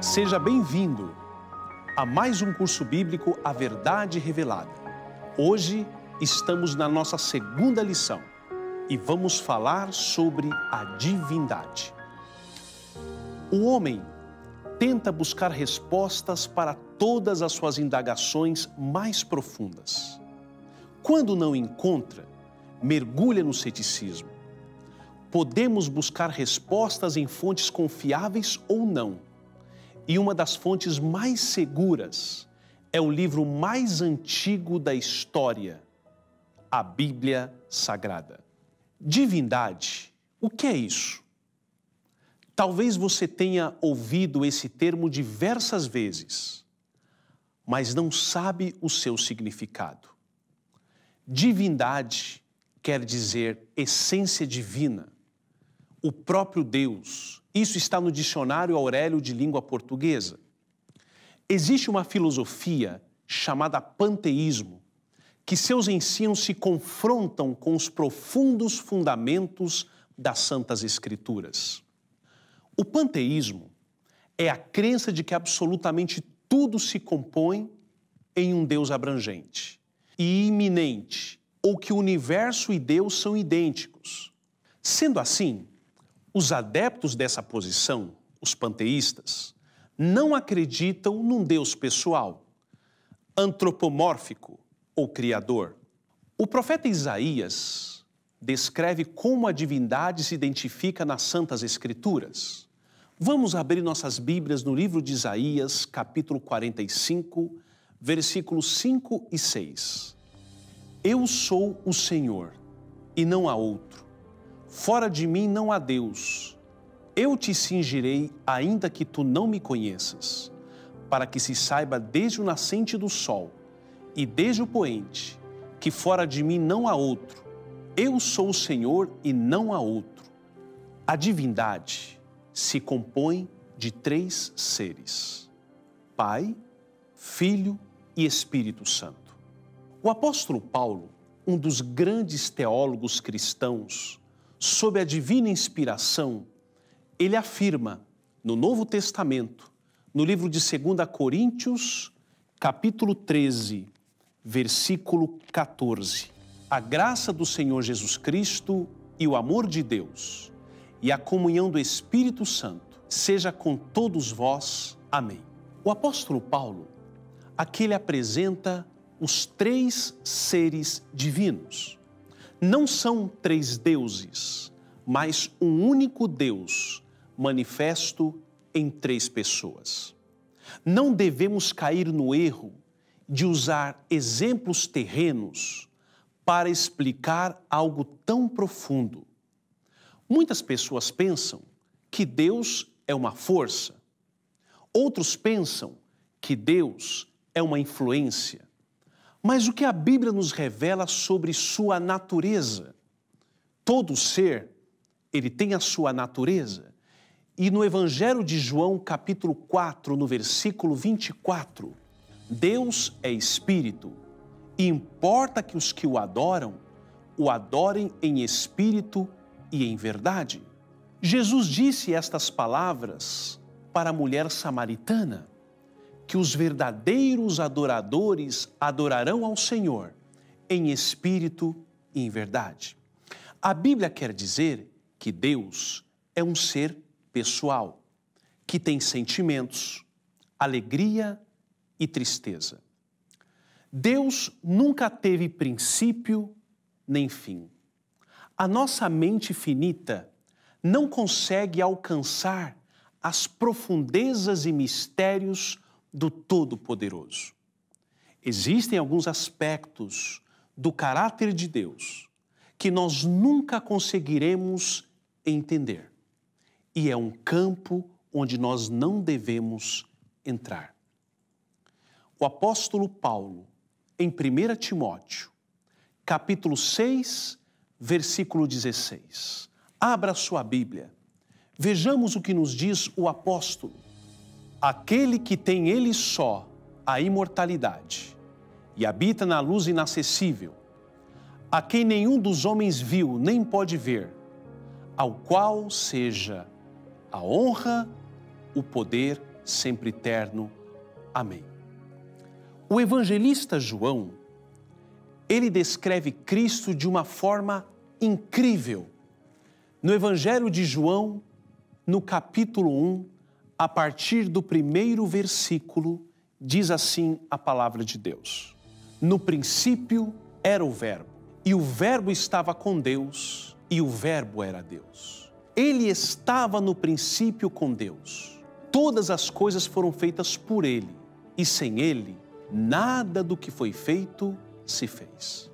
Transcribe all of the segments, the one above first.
Seja bem-vindo a mais um curso bíblico A Verdade Revelada. Hoje estamos na nossa segunda lição e vamos falar sobre a divindade. O homem tenta buscar respostas para todas as suas indagações mais profundas. Quando não encontra, mergulha no ceticismo. Podemos buscar respostas em fontes confiáveis ou não. E uma das fontes mais seguras é o livro mais antigo da história, a Bíblia Sagrada. Divindade, o que é isso? Talvez você tenha ouvido esse termo diversas vezes, mas não sabe o seu significado. Divindade quer dizer essência divina, o próprio Deus. Isso está no Dicionário Aurélio de Língua Portuguesa. Existe uma filosofia chamada panteísmo, que seus ensinos se confrontam com os profundos fundamentos das Santas Escrituras. O panteísmo é a crença de que absolutamente tudo se compõe em um Deus abrangente e iminente, ou que o universo e Deus são idênticos. Sendo assim, os adeptos dessa posição, os panteístas, não acreditam num Deus pessoal, antropomórfico ou criador. O profeta Isaías descreve como a divindade se identifica nas Santas Escrituras. Vamos abrir nossas Bíblias no livro de Isaías, capítulo 45, versículos 5 e 6. Eu sou o Senhor, e não há outro. Fora de mim não há Deus. Eu te cingirei, ainda que tu não me conheças, para que se saiba desde o nascente do sol e desde o poente, que fora de mim não há outro. Eu sou o Senhor e não há outro. A divindade se compõe de três seres: Pai, Filho e Espírito Santo. O apóstolo Paulo, um dos grandes teólogos cristãos, sob a divina inspiração, ele afirma no Novo Testamento, no livro de 2 Coríntios, capítulo 13, versículo 14. A graça do Senhor Jesus Cristo e o amor de Deus e a comunhão do Espírito Santo seja com todos vós. Amém. O apóstolo Paulo, aqui ele apresenta os três seres divinos. Não são três deuses, mas um único Deus manifesto em três pessoas. Não devemos cair no erro de usar exemplos terrenos para explicar algo tão profundo. Muitas pessoas pensam que Deus é uma força. Outros pensam que Deus é uma influência. Mas o que a Bíblia nos revela sobre sua natureza? Todo ser, ele tem a sua natureza. E no Evangelho de João, capítulo 4, no versículo 24, Deus é Espírito, e importa que os que o adorem em espírito e em verdade. Jesus disse estas palavras para a mulher samaritana, que os verdadeiros adoradores adorarão ao Senhor em espírito e em verdade. A Bíblia quer dizer que Deus é um ser pessoal, que tem sentimentos, alegria e tristeza. Deus nunca teve princípio nem fim. A nossa mente finita não consegue alcançar as profundezas e mistérios do Todo-Poderoso. Existem alguns aspectos do caráter de Deus que nós nunca conseguiremos entender. E é um campo onde nós não devemos entrar. O apóstolo Paulo, em 1 Timóteo, capítulo 6, versículo 16. Abra sua Bíblia. Vejamos o que nos diz o apóstolo. Aquele que tem ele só a imortalidade e habita na luz inacessível, a quem nenhum dos homens viu nem pode ver, ao qual seja a honra, o poder sempiterno. Amém. O evangelista João, ele descreve Cristo de uma forma incrível. No Evangelho de João, no capítulo 1, a partir do primeiro versículo, diz assim a palavra de Deus: No princípio era o Verbo, e o Verbo estava com Deus, e o Verbo era Deus. Ele estava no princípio com Deus. Todas as coisas foram feitas por Ele, e sem Ele, nada do que foi feito se fez.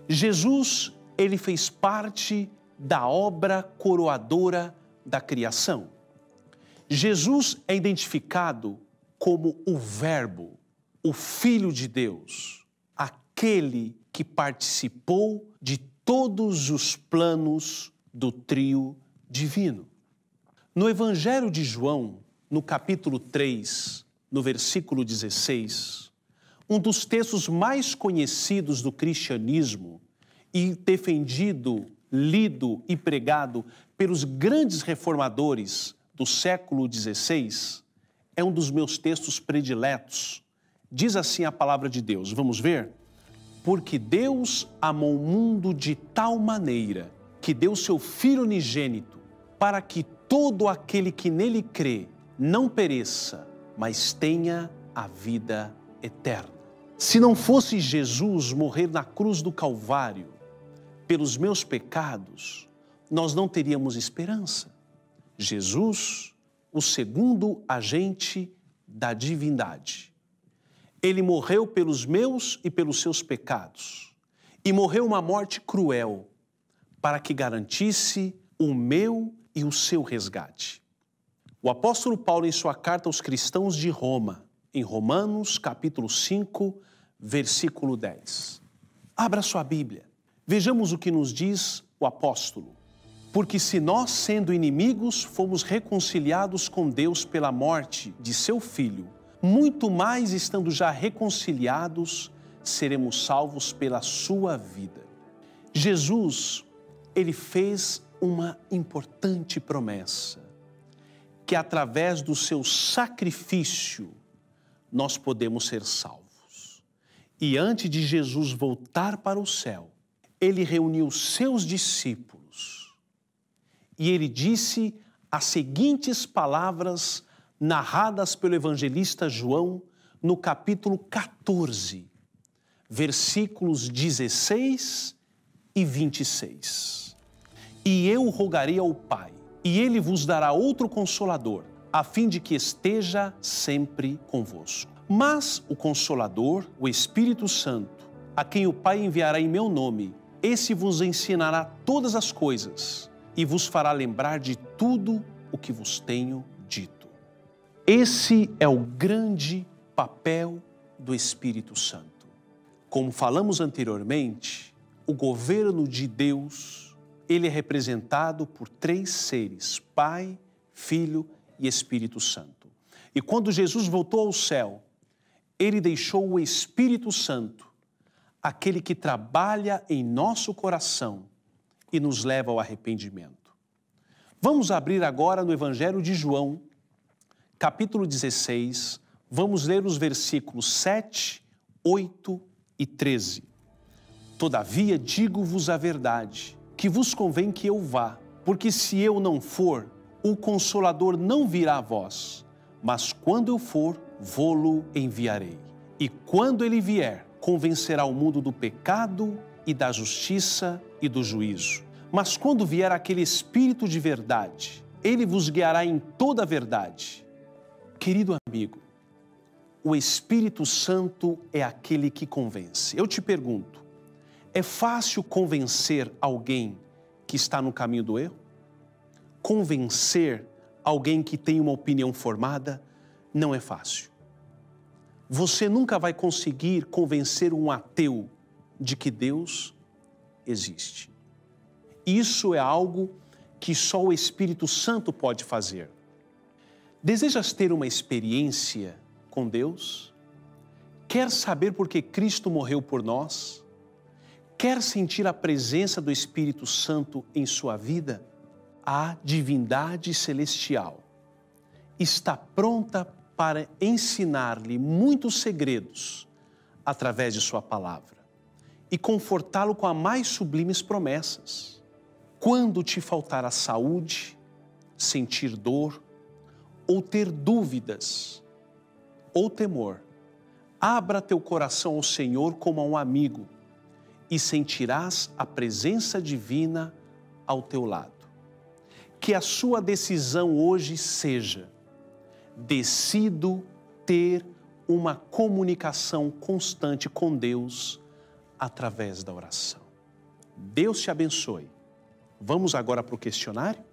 Jesus, ele fez parte da obra coroadora da criação. Jesus é identificado como o Verbo, o Filho de Deus, aquele que participou de todos os planos do trio divino. No Evangelho de João, no capítulo 3, no versículo 16, um dos textos mais conhecidos do cristianismo e defendido, lido e pregado pelos grandes reformadores do século XVI, é um dos meus textos prediletos. Diz assim a palavra de Deus, vamos ver? Porque Deus amou o mundo de tal maneira que deu seu Filho unigênito para que todo aquele que nele crê não pereça, mas tenha a vida eterna. Se não fosse Jesus morrer na cruz do Calvário pelos meus pecados, nós não teríamos esperança. Jesus, o segundo agente da divindade, ele morreu pelos meus e pelos seus pecados e morreu uma morte cruel para que garantisse o meu e o seu resgate. O apóstolo Paulo, em sua carta aos cristãos de Roma, em Romanos, capítulo 5, versículo 10. Abra sua Bíblia. Vejamos o que nos diz o apóstolo. Porque se nós, sendo inimigos, fomos reconciliados com Deus pela morte de seu Filho, muito mais estando já reconciliados, seremos salvos pela sua vida. Jesus, ele fez uma importante promessa, que através do seu sacrifício nós podemos ser salvos. E antes de Jesus voltar para o céu, ele reuniu seus discípulos e ele disse as seguintes palavras narradas pelo evangelista João no capítulo 14, versículos 16 e 26. E eu rogarei ao Pai, e ele vos dará outro Consolador, a fim de que esteja sempre convosco. Mas o Consolador, o Espírito Santo, a quem o Pai enviará em meu nome, esse vos ensinará todas as coisas e vos fará lembrar de tudo o que vos tenho dito. Esse é o grande papel do Espírito Santo. Como falamos anteriormente, o governo de Deus, ele é representado por três seres, Pai, Filho e Espírito Santo. E quando Jesus voltou ao céu, ele deixou o Espírito Santo, aquele que trabalha em nosso coração e nos leva ao arrependimento. Vamos abrir agora no Evangelho de João, capítulo 16, vamos ler os versículos 7, 8 e 13. Todavia digo-vos a verdade, que vos convém que eu vá, porque se eu não for, o Consolador não virá a vós, mas quando eu for, vô-lo enviarei. E quando ele vier, convencerá o mundo do pecado e da justiça e do juízo. Mas quando vier aquele Espírito de verdade, ele vos guiará em toda a verdade. Querido amigo, o Espírito Santo é aquele que convence. Eu te pergunto, é fácil convencer alguém que está no caminho do erro? Convencer alguém que tem uma opinião formada não é fácil. Você nunca vai conseguir convencer um ateu de que Deus existe. Isso é algo que só o Espírito Santo pode fazer. Desejas ter uma experiência com Deus? Quer saber por que Cristo morreu por nós? Quer sentir a presença do Espírito Santo em sua vida? A divindade celestial está pronta para ensinar-lhe muitos segredos através de sua palavra e confortá-lo com as mais sublimes promessas. Quando te faltar a saúde, sentir dor ou ter dúvidas ou temor, abra teu coração ao Senhor como a um amigo e sentirás a presença divina ao teu lado. Que a sua decisão hoje seja: decido ter uma comunicação constante com Deus através da oração. Deus te abençoe. Vamos agora para o questionário?